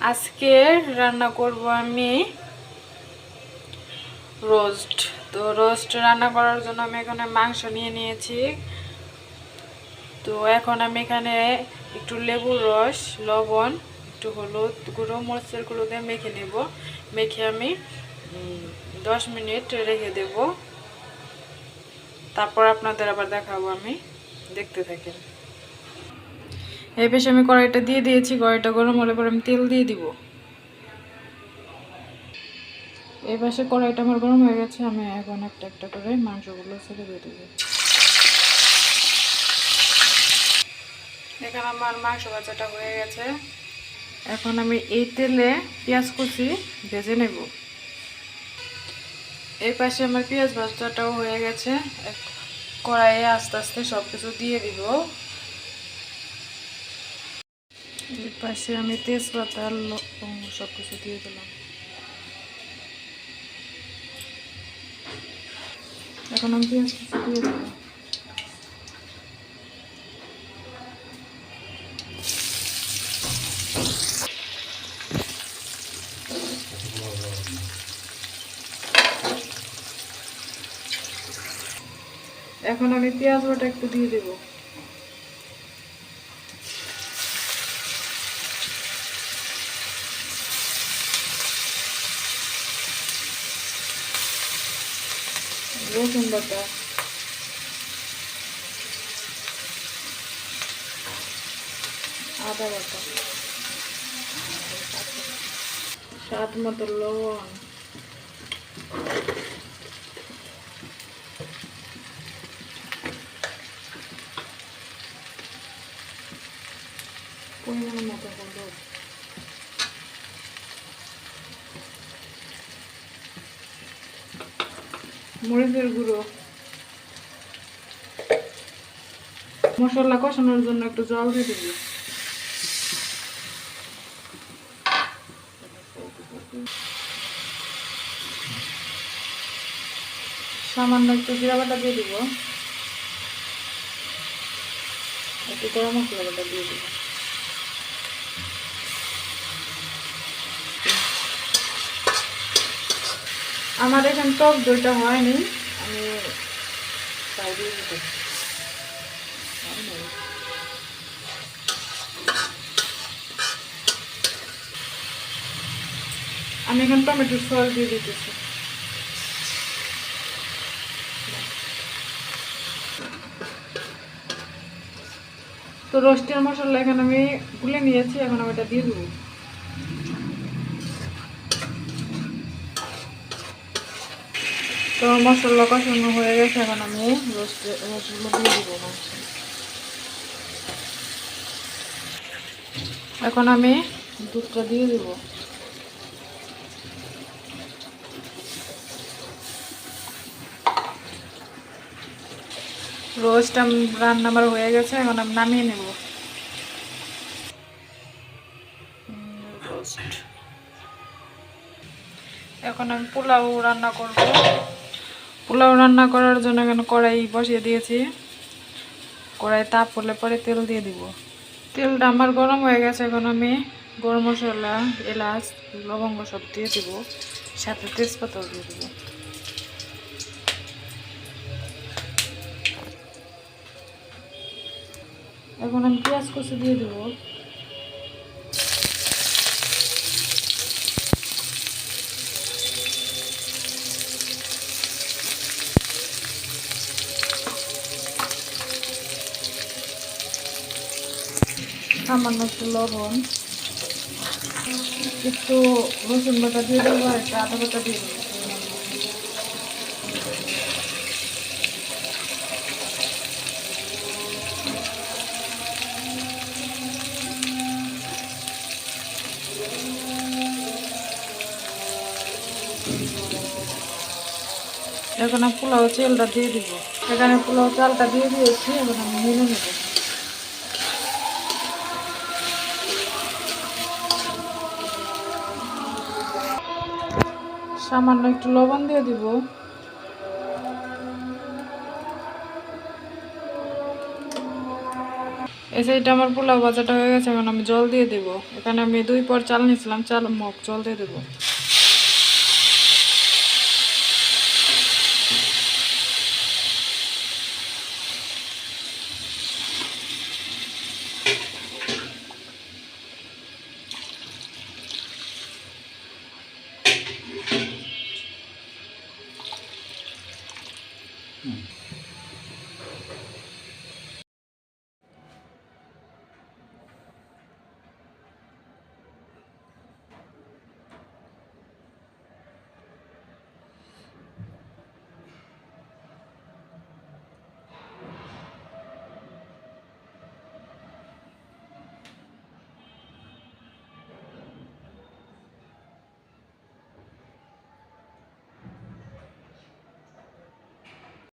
আজকে রান্না করব আমি রোস্ট। তো রোস্ট রান্না করার জন্য আমি এখানে মাংস নিয়ে নিয়েছি। তো এখন আমি এখানে একটু লেবুর রস, লবণ, একটু হলুদ গুঁড়ো, মরিচের গুঁড়ো দিয়ে মেখে নেব। মেখে আমি 10 মিনিট রেখে দেব। তারপর আপনাদের আবার দেখাবো, আমি দেখতে থাকেন। এই পাশে আমি কড়াইটা দিয়ে দিয়েছি। কড়াইটা গরম হলে পরে আমি তেল দিয়ে দিব। এই পাশে কড়াইটা আমার গরম হয়ে গেছে। আমি এখন একটা একটা করে মাংসগুলো ছেড়ে দিয়ে দেবো। এখানে আমার মাংস ভাজাটা হয়ে গেছে। এখন আমি এই তেলে পেঁয়াজ কুচি ভেজে নেব। এই পাশে আমার পেঁয়াজ ভাজাটাও হয়ে গেছে। কড়াইয়ে আস্তে আস্তে সব কিছু দিয়ে দিব। এই পাশে আমি তেজপাতা সব কিছু দিয়ে দিলাম। এখন আমি পেঁয়াজ কুচি দিয়ে দেবো। এখন আমি পেঁয়াজ বাটা একটু দিয়ে দেব। রসুন বাটা, আদা বাটা, স্বাদ মতো লবণ, পরিমাণ মতো হলুদ, মরিচের গুঁড়ো। মশলা কষানোর জন্য একটু জল দিয়ে দেব। সামান্য একটু জিরা বাটা দিয়ে দিব। একটু গরম মশলা বাটা দিয়ে দিব। আমার এখানে টক দইটা হয়নি, আমি তাই দিয়ে দিতে। আমি এখন টমেটোর সস দিয়ে দিতেছি। তো রোস্টের মশলা এখন আমি গুলে নিয়েছি। এখন আমি এটা দিয়ে দেবো। তো মশলা কষানো হয়ে গেছে। এখন আমি রোস্টগুলো দিয়ে দিব মাংস। এখন আমি দুধটা দিয়ে দিব। রোস্ট রান্না আমার হয়ে গেছে। এখন আমি নামিয়ে নেব রোস্ট। এখন আমি পোলাও রান্না করব। পোলাও রান্না করার জন্য এখন কড়াই বসিয়ে দিয়েছি। কড়াই তাপ হলে পরে তেল দিয়ে দিব। তেলটা আমার গরম হয়ে গেছে। এখন আমি গরম মশলা, এলাচ, লবঙ্গ সব দিয়ে দিব, সাথে তেজপাতাও দিয়ে দিব। এখন আমি পেঁয়াজ কুচি দিয়ে দেব। সামান্য একটু লবণ, একটু রসুন বাটা দিয়ে দেবো, আর একটা আদা বাটা দিয়ে দেবো। এখন আমি পোলাও চালটা দিয়ে দিব। এখানে পোলাও চালটা দিয়ে দিয়েছি। এখন আমি নিয়ে নেব। সামান্য একটু লবণ দিয়ে দিব। এই সাইডটা আমার পোলাও ভাজাটা হয়ে গেছে, এখন আমি জল দিয়ে দেবো। এখানে আমি 2 পর চাল নিয়েছিলাম, চাল মগ জল দিয়ে দেবো।